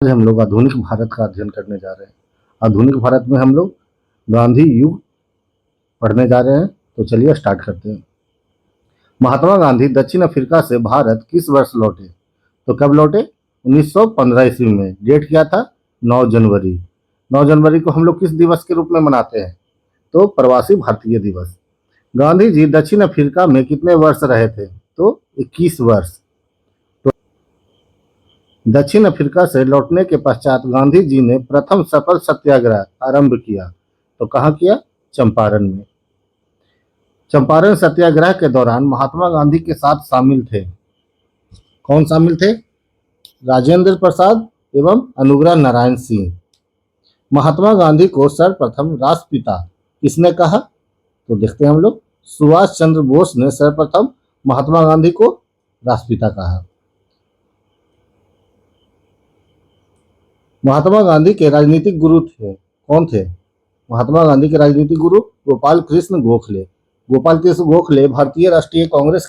आज हम लोग आधुनिक भारत का अध्ययन करने जा रहे हैं। आधुनिक भारत में हम लोग गांधी युग पढ़ने जा रहे हैं। तो चलिए स्टार्ट करते हैं। महात्मा गांधी दक्षिण अफ्रीका से भारत किस वर्ष लौटे? तो कब लौटे? 1915 ईस्वी में। डेट क्या था? 9 जनवरी। 9 जनवरी को हम लोग किस दिवस के रूप में मनाते हैं? तो प्रवासी भारतीय दिवस। गांधी जी दक्षिण अफ्रीका में कितने वर्ष रहे थे? तो 21 वर्ष। दक्षिण अफ्रीका से लौटने के पश्चात गांधी जी ने प्रथम सफल सत्याग्रह आरंभ किया। तो कहाँ किया? चंपारण में। चंपारण सत्याग्रह के दौरान महात्मा गांधी के साथ शामिल थे। कौन शामिल थे? राजेंद्र प्रसाद एवं अनुग्रह नारायण सिंह। महात्मा गांधी को सर्वप्रथम राष्ट्रपिता किसने कहा? तो देखते हैं हम लोग। सुभाष चंद्र बोस ने सर्वप्रथम महात्मा गांधी को राष्ट्रपिता कहा। महात्मा गांधी के राजनीतिक गुरु थे, कौन थे? महात्मा गांधी के राजनीतिक गुरु गोपाल कृष्ण गोखले। गोपाल कृष्ण गोखले भारतीय राष्ट्रीय कांग्रेस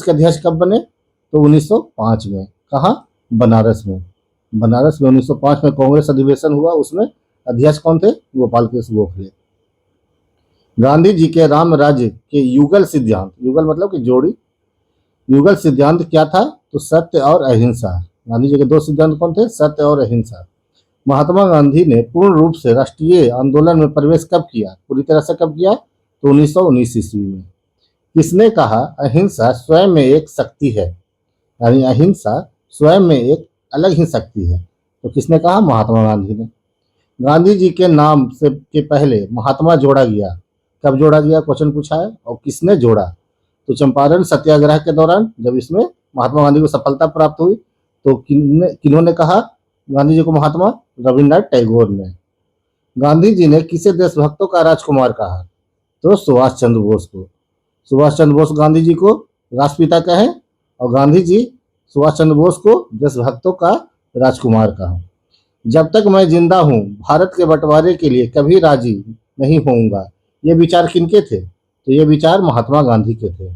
के अध्यक्ष कब बने? तो 1905 में। कहाँ? बनारस में। बनारस में 1905 में कांग्रेस अधिवेशन हुआ, उसमें अध्यक्ष कौन थे? गोपाल कृष्ण गोखले। गांधी जी के राम राज्य के युगल सिद्धांत, युगल मतलब कि जोड़ी, युगल सिद्धांत क्या था? तो सत्य और अहिंसा। गांधी जी के 2 सिद्धांत कौन थे? सत्य और अहिंसा। महात्मा गांधी ने पूर्ण रूप से राष्ट्रीय आंदोलन में प्रवेश कब किया? पूरी तरह से कब किया? तो 1919 ईस्वी में। किसने कहा अहिंसा स्वयं में एक शक्ति है? यानी अहिंसा स्वयं में एक अलग ही शक्ति है। तो किसने कहा? महात्मा गांधी ने। गांधी जी के नाम से के पहले महात्मा जोड़ा गया। कब जोड़ा गया? क्वेश्चन पूछा है। और किसने जोड़ा? तो चंपारण सत्याग्रह के दौरान, जब इसमें महात्मा गांधी को सफलता प्राप्त हुई, तो किन्होंने कहा गांधी जी को महात्मा? रविन्द्रनाथ टैगोर ने। गांधी जी ने किसे देशभक्तों का राजकुमार कहा? तो सुभाष चंद्र बोस को। सुभाष चंद्र बोस गांधी जी को राष्ट्रपिता कहे और गांधी जी सुभाष चंद्र बोस को देशभक्तों का राजकुमार कहा। जब तक मैं जिंदा हूं भारत के बंटवारे के लिए कभी राजी नहीं होऊंगा, ये विचार किनके थे? तो ये विचार महात्मा गांधी के थे।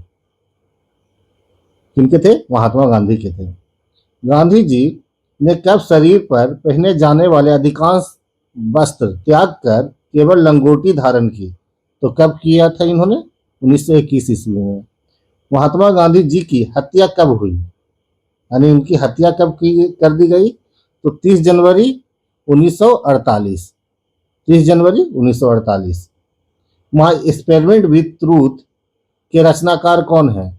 किनके थे? महात्मा गांधी के थे। गांधी जी ने कब शरीर पर पहने जाने वाले अधिकांश वस्त्र त्याग कर केवल लंगोटी धारण की? तो कब किया था इन्होंने? 1921 ईस्वी में। महात्मा गांधी जी की हत्या कब हुई? यानी उनकी हत्या कब कर दी गई? तो 30 जनवरी 1948। 30 जनवरी 1948। माय एक्सपेरिमेंट विथ ट्रूथ के रचनाकार कौन है?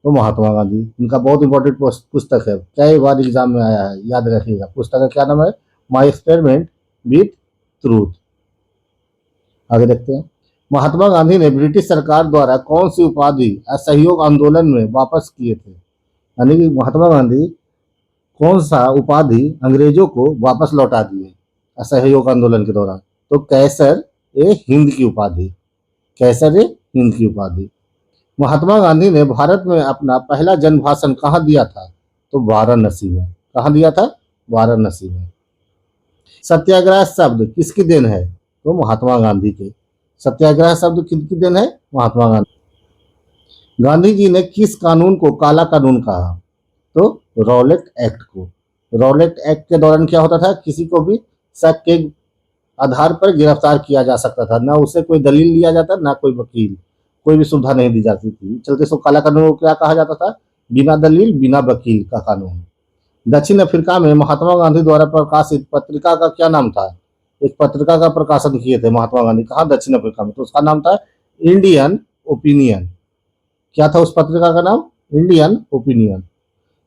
तो महात्मा गांधी। इनका बहुत इंपॉर्टेंट पुस्तक है, कई बार एग्जाम में आया है, याद रखिएगा। पुस्तक का क्या नाम है? My experiment with truth. आगे देखते हैं। महात्मा गांधी ने ब्रिटिश सरकार द्वारा कौन सी उपाधि असहयोग आंदोलन में वापस किए थे? यानी कि महात्मा गांधी कौन सा उपाधि अंग्रेजों को वापस लौटा दिए असहयोग आंदोलन के दौरान? तो कैसर ए हिंद की उपाधि। कैसर ए हिंद की उपाधि। महात्मा गांधी ने भारत में अपना पहला जन भाषण कहाँ दिया था? तो वाराणसी में। कहाँ दिया था? वाराणसी में। सत्याग्रह शब्द किसकी देन है? तो महात्मा गांधी के। सत्याग्रह शब्द किसकी देन है? महात्मा गांधी। गांधी जी ने किस कानून को काला कानून कहा? तो रॉलेट एक्ट को। रॉलेट एक्ट के दौरान क्या होता था? किसी को भी शक के आधार पर गिरफ्तार किया जा सकता था, ना उसे कोई दलील लिया जाता, ना कोई वकील, कोई भी सुविधा नहीं दी जाती थी। चलते सो काला कानून को क्या कहा जाता था? बिना दलील बिना वकील का कानून। दक्षिण अफ्रीका में महात्मा गांधी द्वारा प्रकाशित पत्रिका का क्या नाम था? एक पत्रिका का प्रकाशन किए थे महात्मा गांधी। कहाँ? दक्षिण अफ्रीका में। तो उसका नाम था इंडियन ओपिनियन। क्या था उस पत्रिका का नाम? Indian opinion.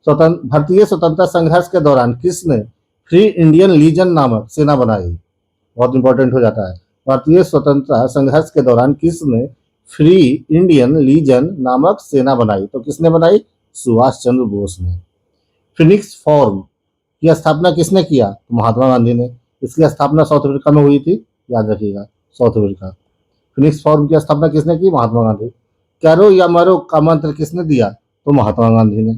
भारतीय स्वतंत्रता संघर्ष के दौरान किसने फ्री इंडियन लीजन नामक सेना बनाई? बहुत इंपॉर्टेंट हो जाता है। भारतीय स्वतंत्रता संघर्ष के दौरान किसने फ्री इंडियन लीजन नामक सेना बनाई? तो किसने बनाई? सुभाष चंद्र बोस ने। फिनिक्स फॉर्म की स्थापना किसने किया? तो महात्मा गांधी ने। इसकी स्थापना साउथ अफ्रीका में हुई थी, याद रखिएगा, साउथ अफ्रीका। फिनिक्स फॉर्म की स्थापना किसने की? महात्मा गांधी। करो या मरो का मंत्र किसने दिया? तो महात्मा गांधी ने।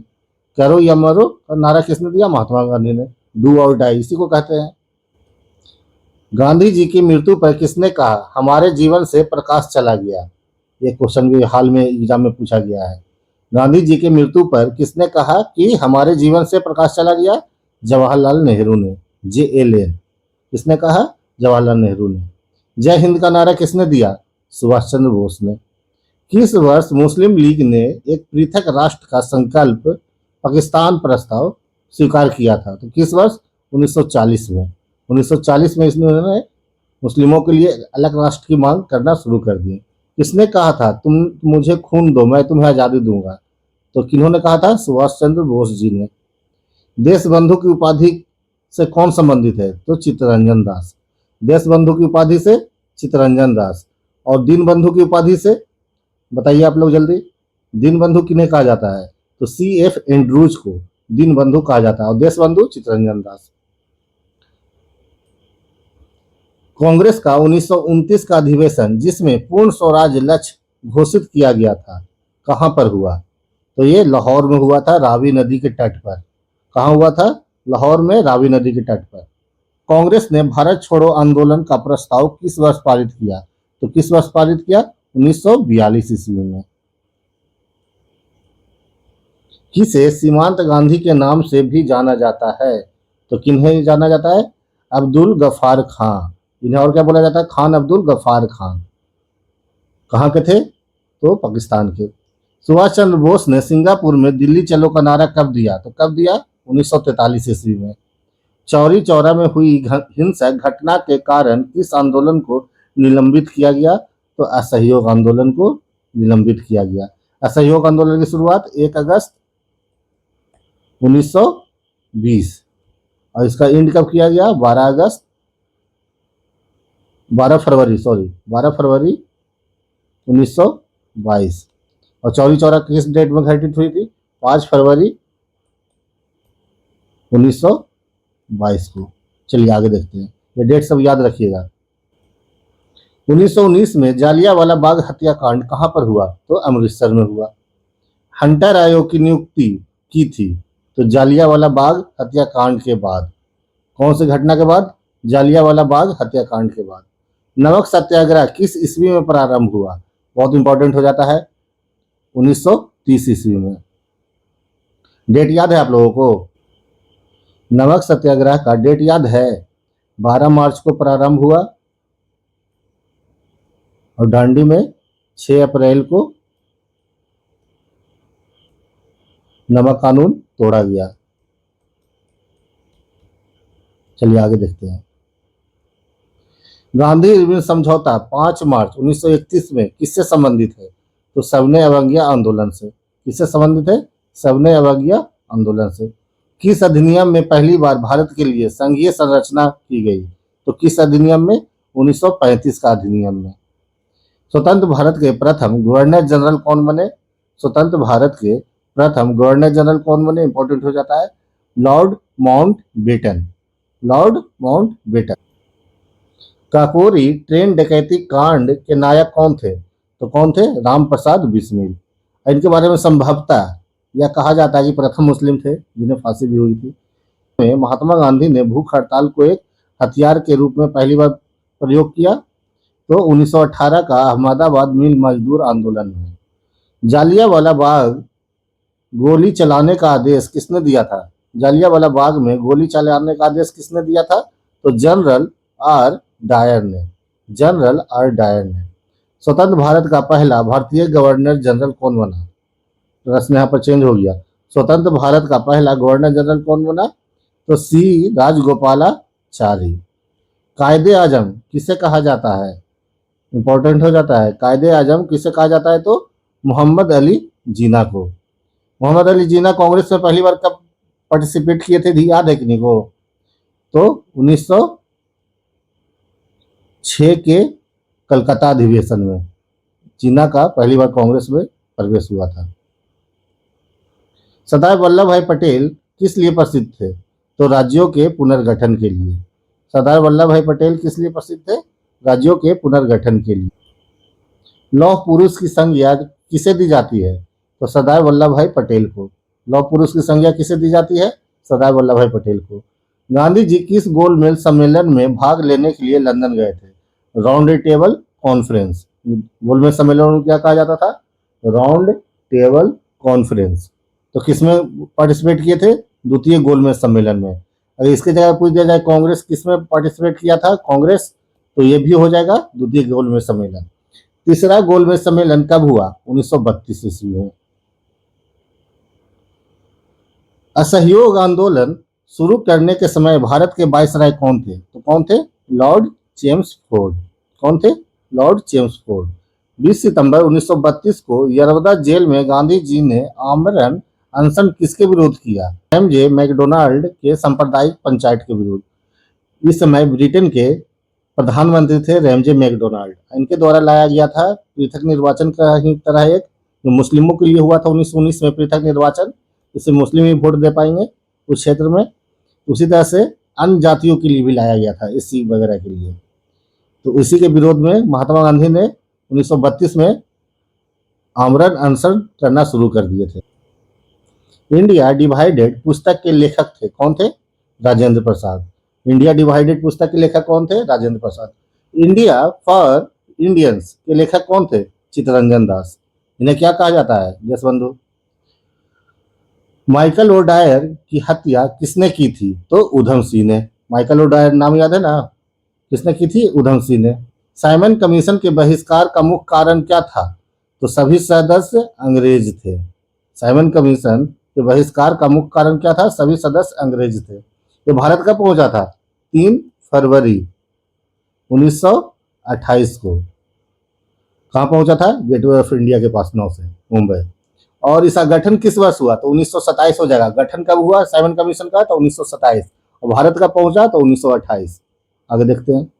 करो या मरो का नारा किसने दिया? महात्मा गांधी ने। डू और डाई, इसी को कहते हैं। गांधी जी की मृत्यु पर किसने कहा हमारे जीवन से प्रकाश चला गया? ये क्वेश्चन भी हाल में एग्जाम में पूछा गया है। गांधी जी की मृत्यु पर किसने कहा कि हमारे जीवन से प्रकाश चला गया? जवाहरलाल नेहरू ने, JLN। किसने कहा? जवाहरलाल नेहरू ने। जय हिंद का नारा किसने दिया? सुभाष चंद्र बोस ने। किस वर्ष मुस्लिम लीग ने एक पृथक राष्ट्र का संकल्प पाकिस्तान प्रस्ताव स्वीकार किया था? तो किस वर्ष? 1940 में। 1940 में इसमें उन्होंने मुस्लिमों के लिए अलग राष्ट्र की मांग करना शुरू कर दी। किसने कहा था तुम मुझे खून दो मैं तुम्हें आज़ादी दूंगा? तो किन्होंने कहा था? सुभाष चंद्र बोस जी ने। देश बंधु की उपाधि से कौन संबंधित है? तो चित्तरंजन दास। देश बंधु की उपाधि से चित्तरंजन दास। और दीन बंधु की उपाधि से बताइए आप लोग जल्दी। दीन बंधु किन्हें कहा जाता है? तो CF एंड्रूज को दीन बंधु कहा जाता है और देश बंधु चित्तरंजन दास। कांग्रेस का 1929 का अधिवेशन जिसमें पूर्ण स्वराज लक्ष्य घोषित किया गया था, कहां पर हुआ? तो ये लाहौर में हुआ था, रावी नदी के तट पर। कहां हुआ था? लाहौर में, रावी नदी के तट पर। कांग्रेस ने भारत छोड़ो आंदोलन का प्रस्ताव किस वर्ष पारित किया? तो किस वर्ष पारित किया? 1942 ईस्वी में। किसे सीमांत गांधी के नाम से भी जाना जाता है? तो किन्हें जाना जाता है? अब्दुल गफ्फार खां। इन्हें और क्या बोला जाता है? खान अब्दुल गफ्फार खान। कहाँ के थे? तो पाकिस्तान के। सुभाष चंद्र बोस ने सिंगापुर में दिल्ली चलो का नारा कब दिया? तो कब दिया? 1943 ईस्वी में। चौरी चौरा में हुई हिंसक घटना के कारण किस आंदोलन को निलंबित किया गया? तो असहयोग आंदोलन को निलंबित किया गया। असहयोग आंदोलन की शुरुआत 1 अगस्त 1920 और इसका एंड कब किया गया? 12 फरवरी 1922। और चौरी चौरा किस डेट में घटित हुई थी? 5 फरवरी 1922 को। चलिए आगे देखते हैं, ये डेट सब याद रखिएगा। 1919 में जालियांवाला बाग हत्याकांड कहां पर हुआ? तो अमृतसर में हुआ। हंटर आयोग की नियुक्ति की थी? तो जालियांवाला बाग हत्याकांड के बाद। कौन सी घटना के बाद? जालियांवाला बाग हत्याकांड के बाद। नमक सत्याग्रह किस ईस्वी में प्रारंभ हुआ? बहुत इंपॉर्टेंट हो जाता है, 1930 ईस्वी में। डेट याद है आप लोगों को? नमक सत्याग्रह का डेट याद है? 12 मार्च को प्रारंभ हुआ और दांडी में 6 अप्रैल को नमक कानून तोड़ा गया। चलिए आगे देखते हैं। गांधी इरविन समझौता 5 मार्च 1931 में किससे संबंधित है? तो सविनय अवज्ञा आंदोलन से। किससे संबंधित है? सविनय अवज्ञा आंदोलन से। किस अधिनियम में पहली बार भारत के लिए संघीय संरचना की गई? तो किस अधिनियम में? 1935 का अधिनियम में। स्वतंत्र भारत के प्रथम गवर्नर जनरल कौन बने? स्वतंत्र भारत के प्रथम गवर्नर जनरल कौन बने? इंपॉर्टेंट हो जाता है, Lord Mountbatten. Lord Mountbatten. Kakori train डकैती कांड के नायक कौन थे? तो कौन थे? राम प्रसाद बिस्मिल। इनके बारे में संभवतः यह कहा जाता है कि प्रथम मुस्लिम थे जिन्हें फांसी भी हुई थी। में महात्मा गांधी ने भूख हड़ताल को एक हथियार के रूप में पहली बार प्रयोग किया तो 1918 का अहमदाबाद मिल मजदूर आंदोलन में। जालियांवाला बाग गोली चलाने का आदेश किसने दिया था? जालियांवाला बाग में गोली चलाने का आदेश किसने दिया था? तो जनरल आर डायर ने। जनरल आर डायर ने। स्वतंत्र भारत का पहला भारतीय गवर्नर जनरल कौन बना? प्रश्न यहाँ पर चेंज हो गया। स्वतंत्र भारत का पहला गवर्नर जनरल कौन बना? तो C राजगोपालाचारी। कायदे आजम किसे कहा जाता है? इंपॉर्टेंट हो जाता है, कायदे आजम किसे कहा जाता है? तो मोहम्मद अली जिन्ना को। मोहम्मद अली जिन्ना कांग्रेस में पहली बार कब पार्टिसिपेट किए थे? याद है कि नहीं को? तो 1906 के कलकत्ता अधिवेशन में जिन्ना का पहली बार कांग्रेस में प्रवेश हुआ था। सरदार वल्लभ भाई पटेल किस लिए प्रसिद्ध थे? तो राज्यों के पुनर्गठन के लिए। सरदार वल्लभ भाई पटेल किस लिए प्रसिद्ध थे? राज्यों के पुनर्गठन के लिए। लौह पुरुष की संज्ञा किसे दी जाती है? तो सरदार वल्लभ भाई पटेल को। लौह पुरुष की संज्ञा किसे दी जाती है? सरदार वल्लभ भाई पटेल को। गांधी जी किस गोलमेज सम्मेलन में भाग लेने के लिए लंदन गए थे? Round table conference. गोलमेज सम्मेलन में क्या कहा जाता था? Round table conference. तो किसमें पार्टिसिपेट किए थे? द्वितीय गोलमेज सम्मेलन में। अगर इसके जगह पूछ दिया जाए कांग्रेस किस में पार्टिसिपेट किया था, कांग्रेस, तो ये भी हो जाएगा द्वितीय गोलमेज सम्मेलन। तीसरा गोलमेज सम्मेलन कब हुआ? 1932 ईस्वी में। असहयोग आंदोलन शुरू करने के समय भारत के वायसराय कौन थे? तो कौन थे? Lord Chelmsford. कौन थे? Lord Chelmsford. 20 सितंबर 1932 को यरवदा जेल में गांधी जी ने आमरण अनशन किसके विरोध किया? एमजे मैकडोनाल्ड के सांप्रदायिक पंचायत के विरुद्ध। इस समय ब्रिटेन के प्रधानमंत्री थे रेमजे मैकडोनाल्ड। इनके द्वारा लाया गया था पृथक निर्वाचन का ही तरह एक, जो मुस्लिमों के लिए हुआ था 1919 में पृथक निर्वाचन, इससे मुस्लिम ही वोट दे पाएंगे उस क्षेत्र में। उसी तरह से अन्य जातियों के लिए भी लाया गया था, एससी वगैरह के लिए। तो इसी के विरोध में महात्मा गांधी ने 1932 में आमरण अनशन करना शुरू कर दिए थे। इंडिया डिवाइडेड पुस्तक के लेखक थे, कौन थे? राजेंद्र प्रसाद। इंडिया डिवाइडेड पुस्तक के लेखक कौन थे? Rajendra Prasad. India for Indians के लेखक कौन थे? चित्तरंजन दास। इन्हें क्या कहा जाता है? देशबंधु। माइकल ओडायर की हत्या किसने की थी? तो उधम सिंह ने। माइकल ओडायर नाम याद है ना? किसने की थी? उधम सिंह ने। साइमन कमीशन के बहिष्कार का मुख्य कारण क्या था? तो सभी सदस्य अंग्रेज थे। साइमन कमीशन के बहिष्कार का मुख्य कारण क्या था? सभी सदस्य अंग्रेज थे। ये भारत कब पहुंचा था? 3 फरवरी 1928 को। कहाँ पहुंचा था? गेटवे ऑफ इंडिया के पास, नौ से मुंबई। और इसका गठन किस वर्ष हुआ? तो 1927 हो जाएगा। गठन कब हुआ साइमन कमीशन का? तो 1927। और भारत का पहुंचा तो 1928। आगे देखते हैं।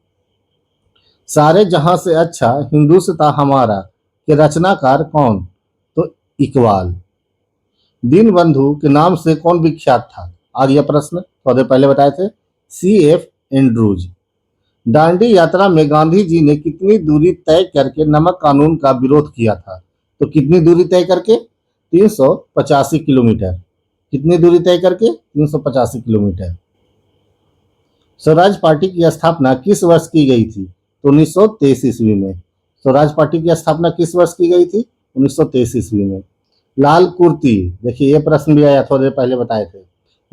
सारे जहां से अच्छा हिंदुस्तान हमारा के रचनाकार कौन? तो इकबाल। दीनबंधु के नाम से कौन विख्यात था? आ गया प्रश्न, थोड़े पहले बताए थे, CF एंड्रूज। दांडी यात्रा में गांधी जी ने कितनी दूरी तय करके नमक कानून का विरोध किया था? तो कितनी दूरी तय करके? 385 किलोमीटर। कितनी दूरी तय करके? 385 किलोमीटर। स्वराज पार्टी की स्थापना किस वर्ष की गई थी? तो 1923 ईस्वी में। स्वराज पार्टी की स्थापना किस वर्ष की गई थी? 1923 ईस्वी में। लाल कुर्ती, देखिए ये प्रश्न भी आया, थोड़े पहले बताए थे।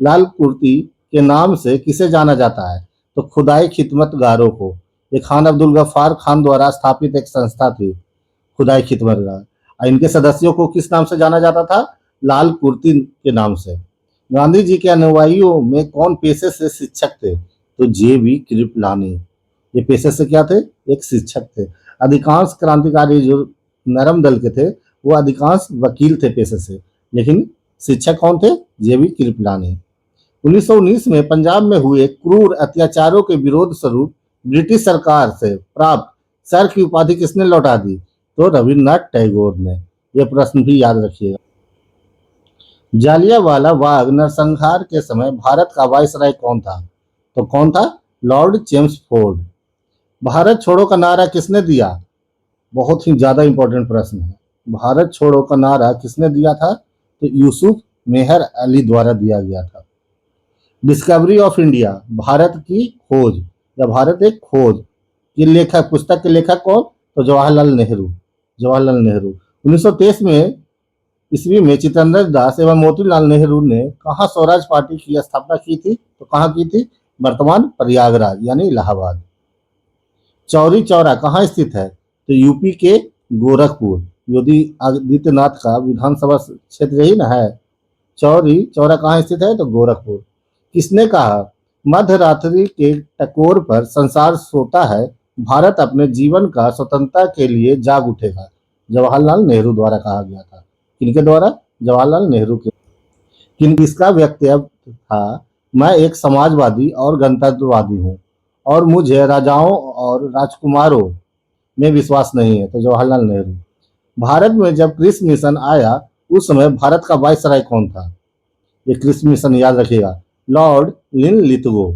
लाल कुर्ती के नाम से किसे जाना जाता है? तो खुदाई खिदमतगारों को। ये खान अब्दुल गफ्फार खान द्वारा स्थापित एक संस्था थी, खुदाई खिदमतगार। और इनके सदस्यों को किस नाम से जाना जाता था? लाल कुर्ती के नाम से। गांधी जी के अनुयायियों में कौन पेशे से शिक्षक थे? तो JB कृपलानी। ये पेशे से क्या थे? एक शिक्षक थे। अधिकांश क्रांतिकारी जो नरम दल के थे वो अधिकांश वकील थे पेशे से, लेकिन शिक्षक कौन थे? JB कृपलानी। 1919 में पंजाब में हुए क्रूर अत्याचारों के विरोध स्वरूप ब्रिटिश सरकार से प्राप्त सर की उपाधि किसने लौटा दी? तो रविन्द्रनाथ टैगोर ने। यह प्रश्न भी याद रखिएगा। जालियांवाला बाग नरसंहार के समय भारत का वायसराय कौन था? तो कौन था? Lord Chelmsford. भारत छोड़ो का नारा किसने दिया? बहुत ही ज्यादा इंपॉर्टेंट प्रश्न है। भारत छोड़ो का नारा किसने दिया था? तो यूसुफ मेहर अली द्वारा दिया गया था। डिस्कवरी ऑफ इंडिया, भारत की खोज या भारत एक खोज की लेखक, पुस्तक के लेखक कौन? तो जवाहरलाल नेहरू। जवाहरलाल नेहरू। 1923 में ईस्वी में चित्तरंजन दास एवं मोतीलाल नेहरू ने कहाँ स्वराज पार्टी की स्थापना की थी? तो कहाँ की थी? वर्तमान प्रयागराज यानी इलाहाबाद। चौरी चौरा कहाँ स्थित है? तो यूपी के गोरखपुर। योगी आदित्यनाथ का विधानसभा क्षेत्र यही ना है। चौरी चौरा कहाँ स्थित है? तो गोरखपुर। किसने कहा मध्य रात्रि के टकोर पर संसार सोता है, भारत अपने जीवन का स्वतंत्रता के लिए जाग उठेगा? जवाहरलाल नेहरू द्वारा कहा गया था। किनके द्वारा? जवाहरलाल नेहरू के। किसका वक्तव्य था? मैं एक समाजवादी और गणतंत्रवादी हूँ और मुझे राजाओं और राजकुमारों में विश्वास नहीं है। तो जवाहरलाल नेहरू। भारत में जब क्रिस मिशन आया उस समय भारत का वायसराय कौन था? ये क्रिस मिशन याद रखिएगा, lord Linlithgow.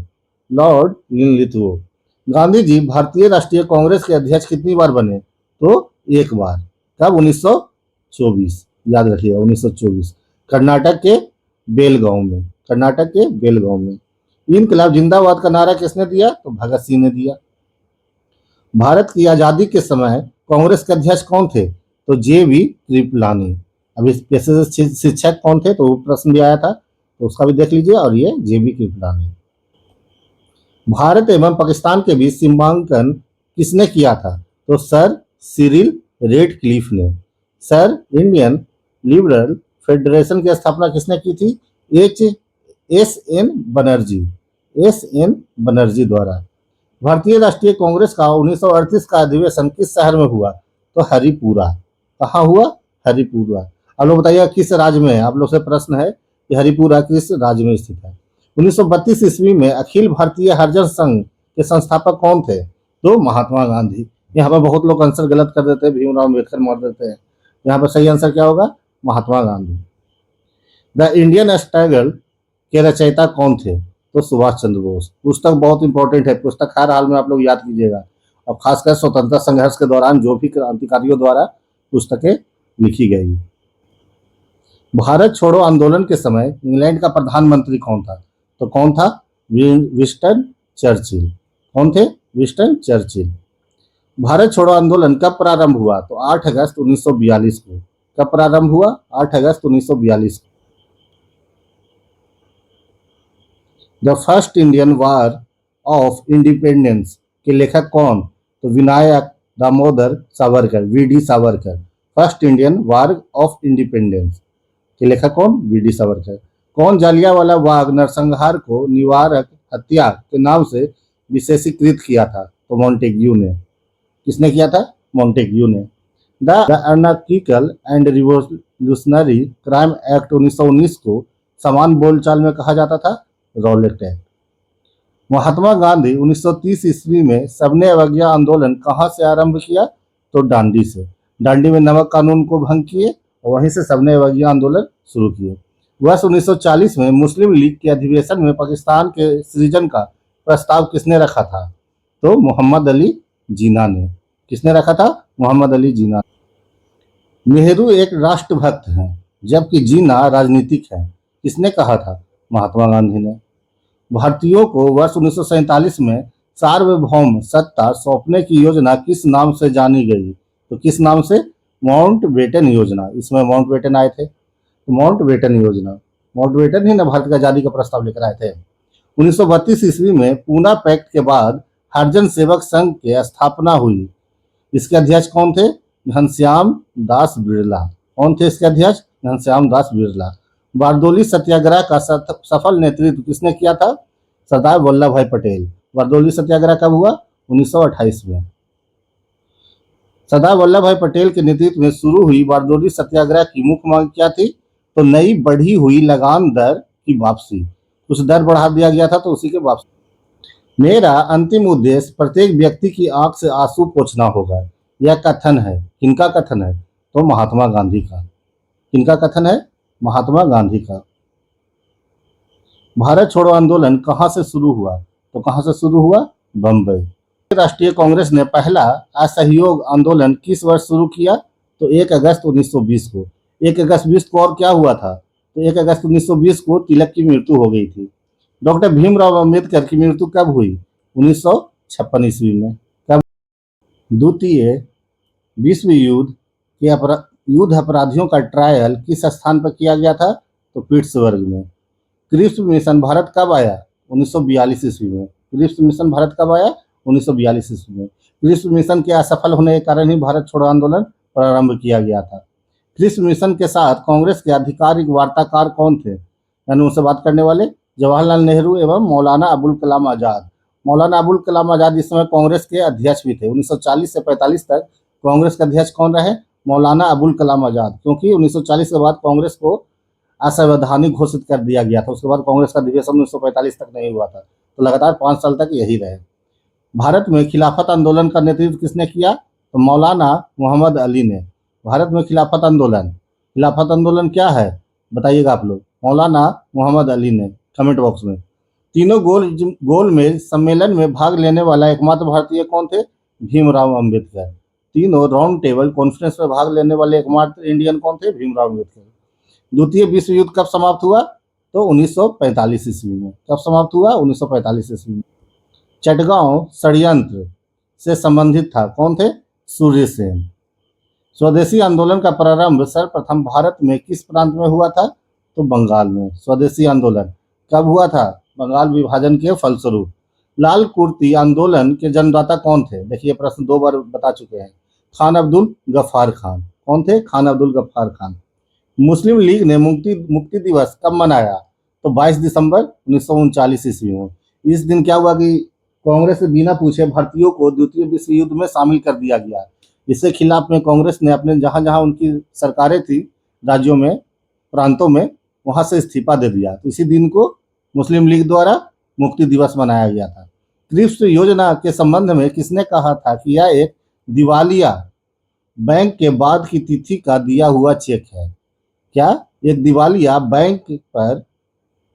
Lord Linlithgow. Gandhi ji भारतीय राष्ट्रीय कांग्रेस के अध्यक्ष कितनी बार बने? तो एक बार। कब? 1924। याद रखिएगा 1924। कर्नाटक के बेलगांव में। कर्नाटक के बेलगांव में। इनकलाब जिंदाबाद का नारा किसने दिया? तो भगत सिंह ने दिया। भारत की आजादी के समय कांग्रेस के अध्यक्ष कौन थे? तो JB कृपलानी। अब इस पेशे से शिक्षक कौन थे? तो वो प्रश्न भी आया था, तो उसका भी देख लीजिए। और ये JB कृपलानी। भारत एवं पाकिस्तान के बीच सीमांकन किसने किया था? तो सर सिरिल रेडक्लिफ ने। सर इंडियन लिबरल फेडरेशन की स्थापना किसने की थी? H S N Banerjee. S N Banerjee द्वारा। भारतीय राष्ट्रीय कांग्रेस का 1938 का अधिवेशन किस शहर में हुआ? तो हरिपुरा। कहाँ हुआ? हरिपुरा। आप लोग बताइए किस राज्य में है? आप लोग से प्रश्न है कि हरिपुरा किस राज्य में स्थित है? 1932 ईस्वी में अखिल भारतीय हरिजन संघ के संस्थापक कौन थे? तो महात्मा गांधी। यहाँ पर बहुत लोग आंसर गलत कर देते हैं, भीमराव अम्बेडकर मार देते हैं। यहाँ पर सही आंसर क्या होगा? Mahatma Gandhi. The Indian struggle के रचयिता कौन थे? तो सुभाष चंद्र बोस। पुस्तक बहुत इंपॉर्टेंट है, पुस्तक हर हाल में आप लोग याद कीजिएगा, और खासकर स्वतंत्रता संघर्ष के दौरान जो भी क्रांतिकारियों द्वारा पुस्तकें लिखी गई। भारत छोड़ो आंदोलन के समय इंग्लैंड का प्रधानमंत्री कौन था? तो कौन था? Winston Churchill. कौन थे? Winston Churchill. भारत छोड़ो आंदोलन कब प्रारंभ हुआ? तो 8 अगस्त 1942 को। कब प्रारंभ हुआ? 8 अगस्त 1942 को। The first Indian war of independence के लेखक कौन? तो Vinayak Damodar Savarkar, VD Savarkar. First Indian war of independence के लेखक कौन? वीडी सावरकर। कौन जालियांवाला बाग नरसंहार को निवारक हत्या के नाम से विशेषीकृत किया था? तो मॉन्टेग्यू ने। किसने किया था? मॉन्टेग्यू ने। The anarchical and revolutionary crime act 1919 को समान बोलचाल में कहा जाता था रॉलेट एक्ट। महात्मा गांधी 1930 ईस्वी में सबने अवज्ञा आंदोलन कहाँ से आरंभ किया? तो डांडी से। डांडी में नमक कानून को भंग किए और वहीं से सबने अवज्ञा आंदोलन शुरू किए। वर्ष 1940 में मुस्लिम लीग के अधिवेशन में पाकिस्तान के सृजन का प्रस्ताव किसने रखा था? तो मोहम्मद अली जिन्ना ने। किसने रखा था? मोहम्मद अली जिन्ना। नेहरू एक राष्ट्रभक्त हैं जबकि जिन्ना राजनीतिक है। किसने कहा था? महात्मा गांधी ने। भारतीयों को वर्ष 1947 में सार्वभौम सत्ता सौंपने की योजना किस नाम से जानी गई? तो किस नाम से? माउंटबेटन योजना। इसमें माउंटबेटन आए थे, तो माउंटबेटन योजना। माउंटबेटन ही ना भारत की आजादी का प्रस्ताव लेकर आए थे। 1932 ईस्वी में पूना पैक्ट के बाद हरिजन सेवक संघ की स्थापना हुई। इसके अध्यक्ष कौन थे? घनश्याम दास बिरला। कौन थे इसके अध्यक्ष? घनश्याम दास बिरला। बारदोली सत्याग्रह का सफल नेतृत्व किसने किया था? सरदार वल्लभ भाई पटेल। बारदोली सत्याग्रह कब हुआ? 1928 में। सरदार वल्लभ भाई पटेल के नेतृत्व में शुरू हुई बारदोली सत्याग्रह की मुख्य मांग क्या थी? तो नई बढ़ी हुई लगान दर की वापसी। कुछ दर बढ़ा दिया गया था तो उसी के वापसी। मेरा अंतिम उद्देश्य प्रत्येक व्यक्ति की आंख से आंसू पोंछना होगा, यह कथन है। किनका कथन है? तो महात्मा गांधी का। किनका कथन है? महात्मा गांधी का। भारत छोड़ो आंदोलन कहाँ से शुरू हुआ? तो कहाँ से शुरू हुआ? बम्बई। राष्ट्रीय कांग्रेस ने पहला असहयोग आंदोलन किस वर्ष शुरू किया? तो 1 अगस्त 1920 को। 1 अगस्त 20 को और क्या हुआ था? तो 1 अगस्त 1920 को तिलक की मृत्यु हो गई थी। डॉक्टर भीमराव अंबेडकर की मृत्यु कब हुई? 1956 ईस्वी में। कब? द्वितीय विश्व युद्ध के युद्ध अपराधियों का ट्रायल किस स्थान पर किया गया था? तो पिट्सबर्ग में। क्रिप्स मिशन भारत कब आया? 1942 ईस्वी में। क्रिप्स मिशन भारत कब आया? 1942 ईस्वी में। क्रिप्स मिशन के असफल होने के कारण ही भारत छोड़ो आंदोलन प्रारंभ किया गया था। क्रिप्स मिशन के साथ कांग्रेस के आधिकारिक वार्ताकार कौन थे? यानी उनसे बात करने वाले जवाहरलाल नेहरू एवं मौलाना अबुल कलाम आजाद। मौलाना अबुल कलाम आजाद इस समय कांग्रेस के अध्यक्ष भी थे। 1940 से 45 तक कांग्रेस के अध्यक्ष कौन रहे? मौलाना अबुल कलाम आजाद। क्योंकि 1940 के बाद कांग्रेस को असंवैधानिक घोषित कर दिया गया था। उसके बाद कांग्रेस का अधिवेशन 1945 तक नहीं हुआ था, तो लगातार 5 साल तक यही रहे। भारत में खिलाफत आंदोलन का नेतृत्व किसने किया? तो मौलाना मोहम्मद अली ने। भारत में खिलाफत आंदोलन क्या है बताइएगा आप लोग? मौलाना मोहम्मद अली ने। कमेंट बॉक्स में। तीनों गोलमेज सम्मेलन में भाग लेने वाला एकमात्र भारतीय कौन थे? भीमराव अम्बेडकर। तीनों राउंड टेबल कॉन्फ्रेंस में भाग लेने वाले एकमात्र इंडियन कौन थे? भीमराव अम्बेडकर। द्वितीय विश्व युद्ध कब समाप्त हुआ? तो 1945 ईस्वी में। कब समाप्त हुआ? 1945 ईस्वी में। चटगांव षड्यंत्र से संबंधित था। कौन थे? सूर्य सेन। स्वदेशी आंदोलन का प्रारंभ सर्वप्रथम भारत में किस प्रांत में हुआ था? तो बंगाल में। स्वदेशी आंदोलन कब हुआ था? बंगाल विभाजन के फलस्वरूप। लाल कुर्ती आंदोलन के जन्मदाता कौन थे? देखिए प्रश्न 2 बार बता चुके हैं। खान अब्दुल गफ्फार खान। कौन थे? खान अब्दुल गफ्फार खान। मुस्लिम लीग ने मुक्ति मुक्ति दिवस कब मनाया? तो 22 दिसंबर 1939 ईस्वी में। इस दिन क्या हुआ कि कांग्रेस से बिना पूछे भारतीयों को द्वितीय विश्व युद्ध में शामिल कर दिया गया। इसके खिलाफ में कांग्रेस ने अपने जहां जहां उनकी सरकारें थी राज्यों में, प्रांतों में, वहां से इस्तीफा दे दिया। तो इसी दिन को मुस्लिम लीग द्वारा मुक्ति दिवस मनाया गया था। क्रिप्स योजना के संबंध में किसने कहा था कि यह एक दिवालिया बैंक के बाद की तिथि का दिया हुआ चेक है? क्या? एक दिवालिया बैंक पर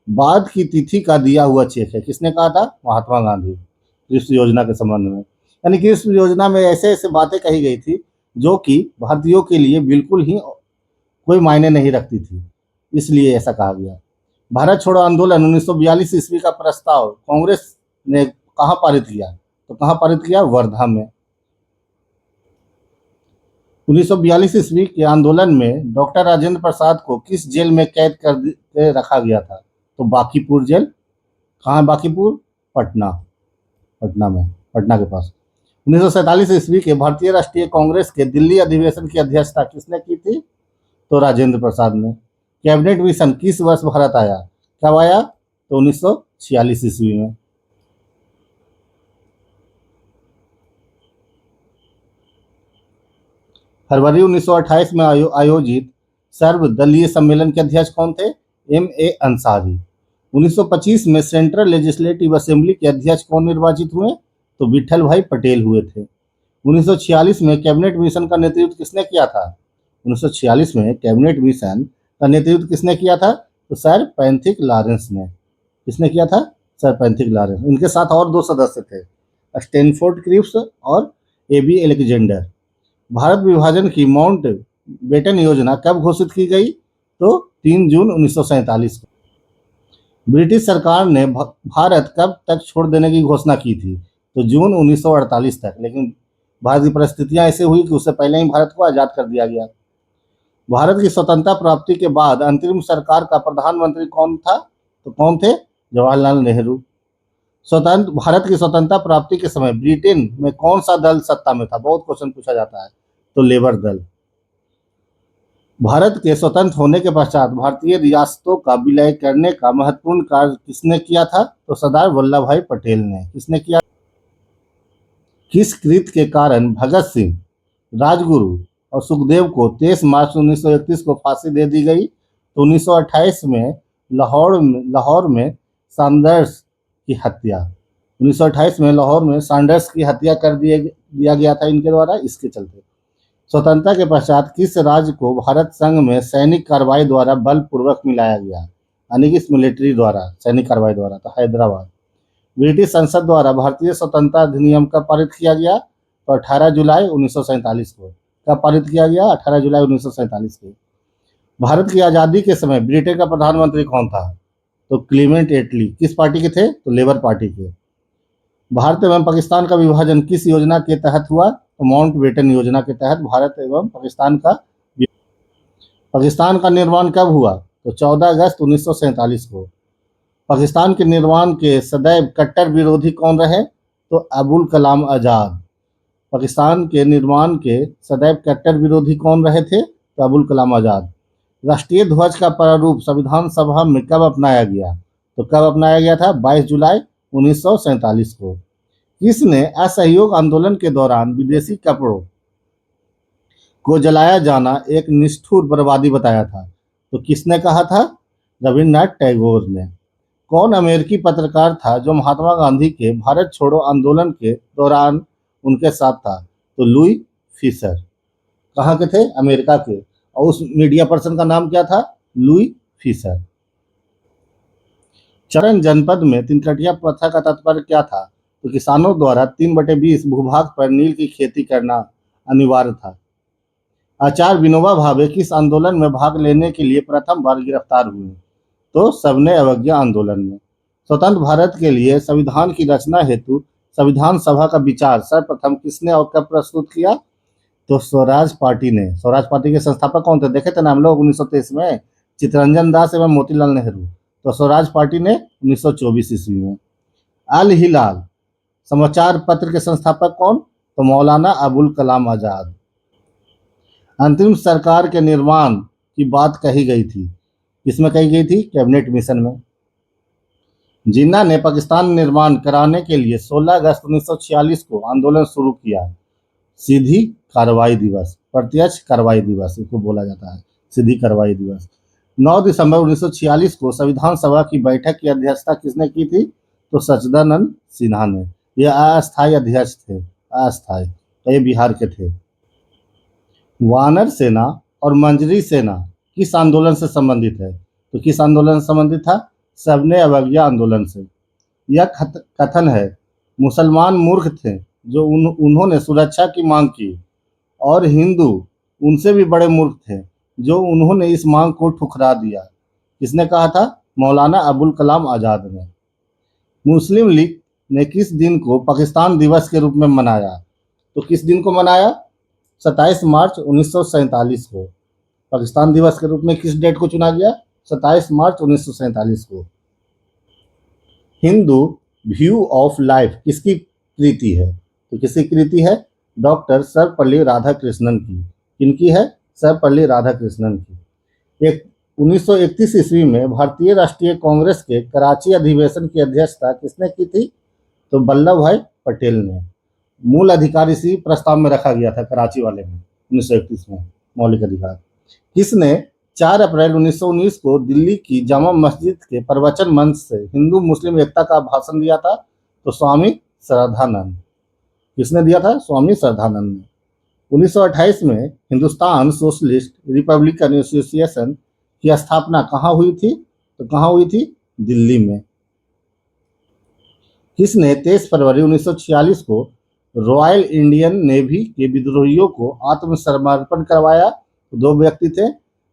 बाद की तिथि का दिया हुआ चेक है। किसने कहा था? महात्मा गांधी। क्रिप्स योजना के संबंध में, यानी कि इस योजना में ऐसे ऐसे बातें कही गई थी जो कि भारतीयों के लिए बिल्कुल ही कोई मायने नहीं रखती थी, इसलिए ऐसा कहा गया। भारत छोड़ो आंदोलन 1942 ईस्वी का प्रस्ताव कांग्रेस ने कहाँ पारित किया? तो कहाँ पारित किया? वर्धा में। 1942 ईस्वी के आंदोलन में डॉक्टर राजेंद्र प्रसाद को किस जेल में कैद के रखा गया था? तो बांकीपुर जेल। कहाँ है बांकीपुर? पटना। पटना में, पटना के पास। 1947 ईस्वी के भारतीय राष्ट्रीय कांग्रेस के दिल्ली अधिवेशन की अध्यक्षता किसने की थी? तो राजेंद्र प्रसाद ने। कैबिनेट मिशन किस वर्ष भारत आया? कब आया? तो 1946 ईस्वी में। फरवरी 1928 में आयोजित सर्वदलीय सम्मेलन के अध्यक्ष कौन थे? M.A. अंसारी। 1925 में सेंट्रल लेजिस्लेटिव असेंबली के अध्यक्ष कौन निर्वाचित हुए? तो विठल भाई पटेल हुए थे। 1946 में कैबिनेट मिशन का नेतृत्व किसने किया था? 1946 में कैबिनेट मिशन का नेतृत्व किसने किया था? तो सर पैंथिक लॉरेंस ने। किसने किया था? Sir Pethick Lawrence. उनके साथ और 2 सदस्य थे, स्टैनफोर्ड क्रिप्स और A.B. अलेक्जेंडर। भारत विभाजन की माउंट बेटन योजना कब घोषित की गई? तो 3 जून 1947 को। ब्रिटिश सरकार ने भारत कब तक छोड़ देने की घोषणा की थी? तो जून 1948 तक, लेकिन भारत की परिस्थितियां ऐसे हुई कि उससे पहले ही भारत को आज़ाद कर दिया गया। भारत की स्वतंत्रता प्राप्ति के बाद अंतरिम सरकार का प्रधानमंत्री कौन था? तो कौन थे? जवाहरलाल नेहरू। स्वतंत्र भारत की स्वतंत्रता प्राप्ति के समय ब्रिटेन में कौन सा दल सत्ता में था? बहुत क्वेश्चन पूछा जाता है। तो लेबर दल। भारत के स्वतंत्र होने के पश्चात भारतीय रियासतों का विलय करने का महत्वपूर्ण कार्य किसने किया था? तो सरदार वल्लभ भाई पटेल ने। किसने किया? किस कृत्य के कारण भगत सिंह, राजगुरु और सुखदेव को 23 मार्च 1931 को फांसी दे दी गई? तो 1928 में लाहौर में सैंडर्स की हत्या 1928 में लाहौर में सैंडर्स की हत्या कर दिया गया था इनके द्वारा। इसके चलते स्वतंत्रता के पश्चात किस राज्य को भारत संघ में सैनिक कार्रवाई द्वारा बलपूर्वक मिलाया गया? यानी कि मिलिट्री द्वारा, सैनिक कार्रवाई द्वारा। तो हैदराबाद। ब्रिटिश संसद द्वारा भारतीय स्वतंत्रता अधिनियम कब पारित किया गया? तो 18 जुलाई 1947 को। कब पारित किया गया? 18 जुलाई 1947 को। भारत की आज़ादी के समय ब्रिटेन का प्रधानमंत्री कौन था? तो क्लीमेंट एटली। किस पार्टी के थे? तो लेबर पार्टी के। भारत एवं पाकिस्तान का विभाजन किस योजना के तहत हुआ? तो माउंटबेटन योजना के तहत भारत एवं पाकिस्तान का निर्माण कब हुआ? तो 14 अगस्त 1947 को। पाकिस्तान के निर्माण के सदैव कट्टर विरोधी कौन रहे? तो अबुल कलाम आज़ाद। पाकिस्तान के निर्माण के सदैव कट्टर विरोधी कौन रहे थे? तो अबुल कलाम आज़ाद। राष्ट्रीय ध्वज का प्रारूप संविधान सभा में कब अपनाया गया? तो कब अपनाया गया था? 22 जुलाई 1947 को। किसने असहयोग आंदोलन के दौरान विदेशी कपड़ों को जलाया जाना एक निष्ठुर बर्बादी बताया था? तो किसने कहा था? रविन्द्रनाथ टैगोर ने। कौन अमेरिकी पत्रकार था जो महात्मा गांधी के भारत छोड़ो आंदोलन के दौरान उनके साथ था? तो लुई फिशर। कहाँ के थे? अमेरिका के। और उस मीडिया पर्सन का नाम क्या था? Louis Fischer. चरण जनपद में तिनकटिया प्रथा का तात्पर्य क्या था? तो किसानों द्वारा 3/20 भूभाग पर नील की खेती करना अनिवार्य था। आचार्य विनोबा भावे किस आंदोलन में भाग लेने के लिए प्रथम बार गिरफ्तार हुए? तो सविनय अवज्ञा आंदोलन में। स्वतंत्र भारत के लिए संविधान की रचना हेतु संविधान सभा का विचार सर्वप्रथम किसने और कब प्रस्तुत किया? तो स्वराज पार्टी ने। स्वराज पार्टी के संस्थापक कौन थे? देखे थे ना हम लोग 1923 में, चित्तरंजन दास एवं मोतीलाल नेहरू। तो स्वराज पार्टी ने 1924 ईस्वी में। अल हिलाल समाचार पत्र के संस्थापक कौन? तो मौलाना अबुल कलाम आजाद। अंतरिम सरकार के निर्माण की बात कही गई थी, किसमें कही गई थी? कैबिनेट मिशन में। जिन्ना ने पाकिस्तान निर्माण कराने के लिए 16 अगस्त 1946 को आंदोलन शुरू किया। सीधी कार्रवाई दिवस, प्रत्यक्ष कार्रवाई दिवस इसको बोला जाता है, सीधी कार्रवाई दिवस। 9 दिसंबर 1946 को संविधान सभा की बैठक की अध्यक्षता किसने की थी? तो सच्चिदानंद सिन्हा ने। ये अस्थायी अध्यक्ष थे, अस्थायी, ये बिहार के थे। वानर सेना और मंजरी सेना किस आंदोलन से संबंधित है? तो किस आंदोलन से संबंधित था? सबने अवज्ञा आंदोलन से। यह कथन है, मुसलमान मूर्ख थे जो उन्होंने सुरक्षा की मांग की, और हिंदू उनसे भी बड़े मूर्ख थे जो उन्होंने इस मांग को ठुकरा दिया। किसने कहा था? मौलाना अबुल कलाम आजाद ने। मुस्लिम लीग ने किस दिन को पाकिस्तान दिवस के रूप में मनाया? तो किस दिन को मनाया? 27 मार्च 1947 को। पाकिस्तान दिवस के रूप में किस डेट को चुना गया? 27 मार्च 1947 को। हिंदू व्यू ऑफ लाइफ किसकी कृति है? तो किसकी कृति है? डॉक्टर सर्वपल्ली राधाकृष्णन की। किनकी है? सर्वपल्ली राधाकृष्णन की। एक 1931 ईस्वी में भारतीय राष्ट्रीय कांग्रेस के कराची अधिवेशन की अध्यक्षता किसने की थी? तो वल्लभ भाई पटेल ने। मूल अधिकार इसी प्रस्ताव में रखा गया था, कराची वाले में, 1931 में, मौलिक अधिकार। किसने 4 अप्रैल 1919 को दिल्ली की जामा मस्जिद के प्रवचन मंच से हिंदू मुस्लिम एकता का भाषण दिया था? तो स्वामी श्रद्धानंद। किसने दिया था? स्वामी श्रद्धानंद ने। 1928 में हिंदुस्तान सोशलिस्ट रिपब्लिकन एसोसिएशन की स्थापना कहाँ हुई थी? तो कहाँ हुई थी? दिल्ली में। किसने 23 फरवरी 1946 को रॉयल इंडियन नेवी के विद्रोहियों को आत्मसमर्पण करवाया? तो 2 व्यक्ति थे,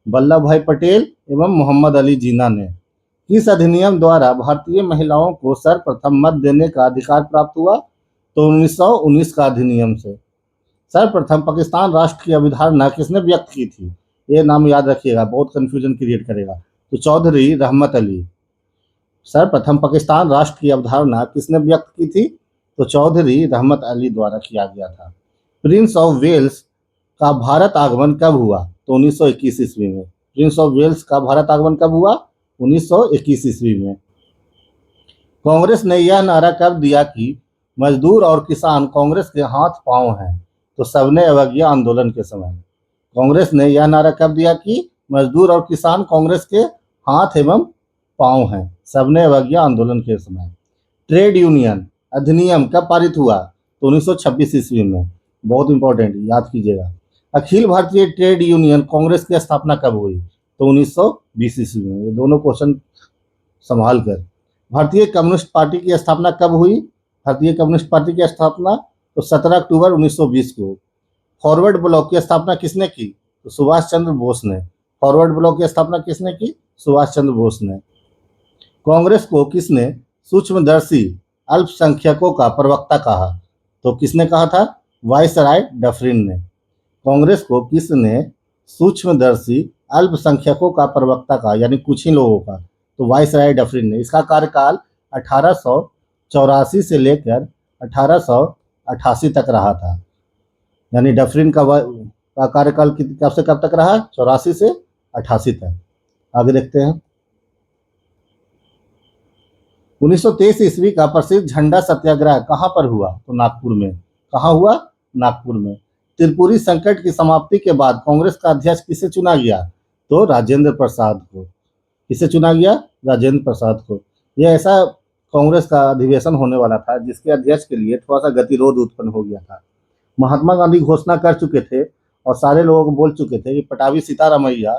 वल्लभ भाई पटेल एवं मोहम्मद अली जिन्ना ने। किस अधिनियम द्वारा भारतीय महिलाओं को सर्वप्रथम मत देने का अधिकार प्राप्त हुआ? तो 1919 का अधिनियम से। सर्वप्रथम पाकिस्तान राष्ट्र की अवधारणा किसने व्यक्त की थी? ये नाम याद रखिएगा, बहुत कंफ्यूजन क्रिएट करेगा। तो चौधरी रहमत अली। सर्वप्रथम पाकिस्तान राष्ट्र की अवधारणा किसने व्यक्त की थी? तो चौधरी रहमत अली द्वारा किया गया था। प्रिंस ऑफ वेल्स का भारत आगमन कब हुआ? तो 1921 ईस्वी में। प्रिंस ऑफ वेल्स का भारत आगमन कब हुआ? 1921 ईस्वी में। कांग्रेस ने यह नारा कब दिया कि मजदूर और किसान कांग्रेस के हाथ पांव हैं? तो सबने अवज्ञा आंदोलन के समय। कांग्रेस ने यह नारा कब दिया कि मजदूर और किसान कांग्रेस के हाथ एवं पांव हैं? सबने अवज्ञा आंदोलन के समय। ट्रेड यूनियन अधिनियम कब पारित हुआ? तो 1926 ईस्वी में। बहुत इंपॉर्टेंट, याद कीजिएगा। अखिल भारतीय ट्रेड यूनियन कांग्रेस की स्थापना कब हुई? तो 1920 ईस्वी में। ये दोनों क्वेश्चन संभाल कर। भारतीय कम्युनिस्ट पार्टी की स्थापना कब हुई? भारतीय कम्युनिस्ट पार्टी की स्थापना तो 17 अक्टूबर 1920 को। फॉरवर्ड ब्लॉक की स्थापना किसने की? तो सुभाष चंद्र बोस ने। फॉरवर्ड ब्लॉक की स्थापना किसने की? सुभाष चंद्र बोस ने। कांग्रेस को किसने सूक्ष्मदर्शी अल्पसंख्यकों का प्रवक्ता कहा? तो किसने कहा था? वायसराय डफरिन ने। कांग्रेस को किसने सूक्ष्मदर्शी अल्पसंख्यकों का प्रवक्ता कहा, यानी कुछ ही लोगों का? तो वायसराय डफरिन ने। इसका कार्यकाल 1884 से लेकर 1888 तक रहा था, यानी डफरिन का कार्यकाल कब से कब तक रहा? 84 से 88 तक। आगे देखते हैं। 1923 ईस्वी का प्रसिद्ध झंडा सत्याग्रह कहाँ पर हुआ? तो नागपुर में। कहाँ हुआ? नागपुर में। त्रिपुरी संकट की समाप्ति के बाद कांग्रेस का अध्यक्ष किसे चुना गया? तो राजेंद्र प्रसाद को। किसे चुना गया? राजेंद्र प्रसाद को। यह ऐसा कांग्रेस का अधिवेशन होने वाला था जिसके अध्यक्ष के लिए थोड़ा सा गतिरोध उत्पन्न हो गया था। महात्मा गांधी घोषणा कर चुके थे और सारे लोगों को बोल चुके थे कि पटाभी सीतारामैया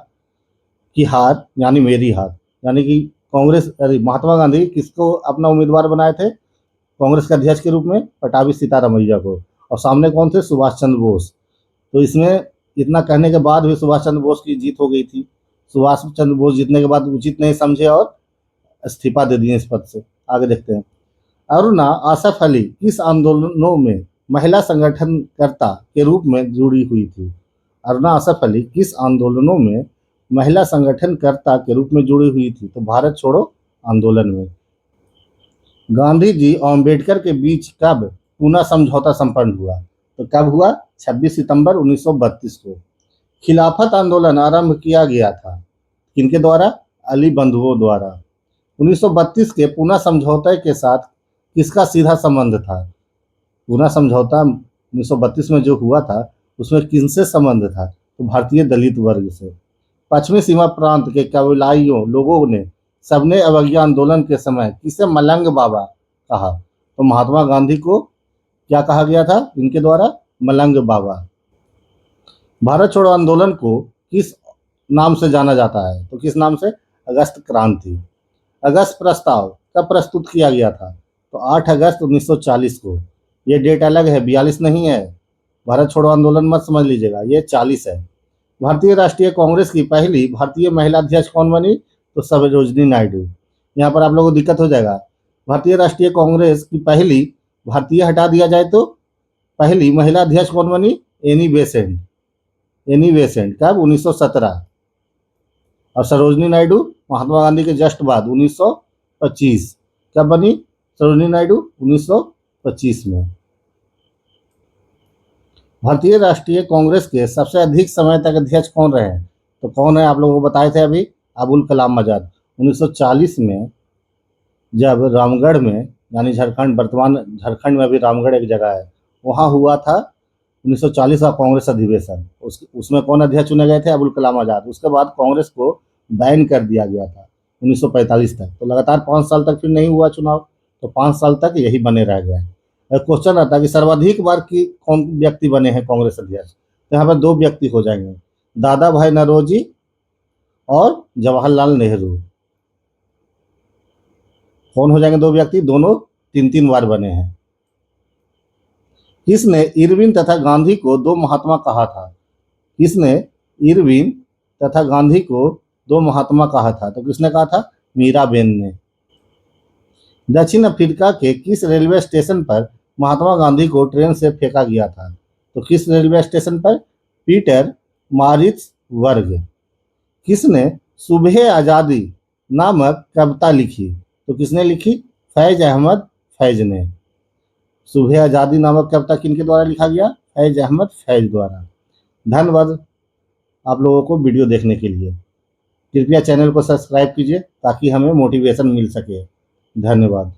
की हार यानी मेरी हार, यानी कि कांग्रेस, अरे महात्मा गांधी किसको अपना उम्मीदवार बनाए थे कांग्रेस के अध्यक्ष के रूप में? पटाभी सीतारामैया को। और सामने कौन थे? सुभाष चंद्र बोस। तो इसमें इतना कहने के बाद भी सुभाष चंद्र बोस की जीत हो गई थी। सुभाष चंद्र बोस जीतने के बाद उचित नहीं समझे और इस्तीफा दे दिए इस पद से। आगे देखते हैं। अरुणा आसफ अली किस आंदोलनों में महिला संगठनकर्ता के रूप में जुड़ी हुई थी? अरुणा आसफ अली किस आंदोलनों में महिला संगठनकर्ता के रूप में जुड़ी हुई थी? तो भारत छोड़ो आंदोलन में। गांधी जी और अम्बेडकर के बीच कब पूना समझौता संपन्न हुआ? तो कब हुआ? 26 सितंबर 1932 को। खिलाफत आंदोलन आरंभ किया गया था किनके द्वारा? अली बंधुओं द्वारा। 1932 के पूना समझौते के साथ किसका सीधा संबंध था? पूना समझौता 1932 में जो हुआ था उसमें किनसे संबंध था? तो भारतीय दलित वर्ग से। पश्चिमी सीमा प्रांत के कबीलाइयों लोगों ने सबने अवज्ञा आंदोलन के समय किसे मलंग बाबा कहा? तो महात्मा गांधी को क्या कहा गया था इनके द्वारा? मलंग बाबा। भारत छोड़ो आंदोलन को किस नाम से जाना जाता है? तो किस नाम से? अगस्त क्रांति। अगस्त प्रस्ताव कब प्रस्तुत किया गया था? तो 8 अगस्त 1940 को। ये डेट अलग है, 42 नहीं है। भारत छोड़ो आंदोलन मत समझ लीजिएगा, ये 40 है। भारतीय राष्ट्रीय कांग्रेस की पहली भारतीय महिला अध्यक्ष कौन बनी? तो सरोजिनी नायडू। यहाँ पर आप लोगों को दिक्कत हो जाएगा। भारतीय राष्ट्रीय कांग्रेस की पहली, भारतीय हटा दिया जाए तो पहली महिला अध्यक्ष कौन बनी? Annie Besant. एनी बेसेंट कब? 1917। और सरोजिनी नायडू महात्मा गांधी के जस्ट बाद 1925। कब बनी सरोजिनी नायडू? 1925 में। भारतीय राष्ट्रीय कांग्रेस के सबसे अधिक समय तक अध्यक्ष कौन रहे हैं? तो कौन है? आप लोगों को बताए थे अभी, अबुल कलाम आजाद। 1940 में जब रामगढ़ में, यानी झारखंड, वर्तमान झारखंड में अभी रामगढ़ एक जगह है, वहाँ हुआ था 1940 का कांग्रेस अधिवेशन। उसमें कौन अध्यक्ष चुने गए थे? अबुल कलाम आजाद। उसके बाद कांग्रेस को बैन कर दिया गया था 1945 तक। तो लगातार 5 साल तक फिर नहीं हुआ चुनाव, तो 5 साल तक यही बने रह गए। क्वेश्चन आता है कि सर्वाधिक बार की कौन व्यक्ति बने हैं कांग्रेस अध्यक्ष? तो यहाँ पर 2 व्यक्ति हो जाएंगे, दादा भाई नौरोजी और जवाहरलाल नेहरू। कौन हो जाएंगे 2 व्यक्ति? दोनों 3-3 बार बने हैं। किसने इरविन तथा गांधी को 2 महात्मा कहा था? किसने इरविन तथा गांधी को 2 महात्मा कहा था? तो किसने कहा था? मीराबेन ने। दक्षिण अफ्रीका के किस रेलवे स्टेशन पर महात्मा गांधी को ट्रेन से फेंका गया था? तो किस रेलवे स्टेशन पर? Peter Maritzburg. किसने सुबह आज़ादी नामक कविता लिखी? तो किसने लिखी? फैज अहमद फैज ने। सुबह आज़ादी नामक कविता किनके द्वारा लिखा गया? फैज अहमद फैज द्वारा। धन्यवाद आप लोगों को वीडियो देखने के लिए। कृपया चैनल को सब्सक्राइब कीजिए ताकि हमें मोटिवेशन मिल सके। धन्यवाद।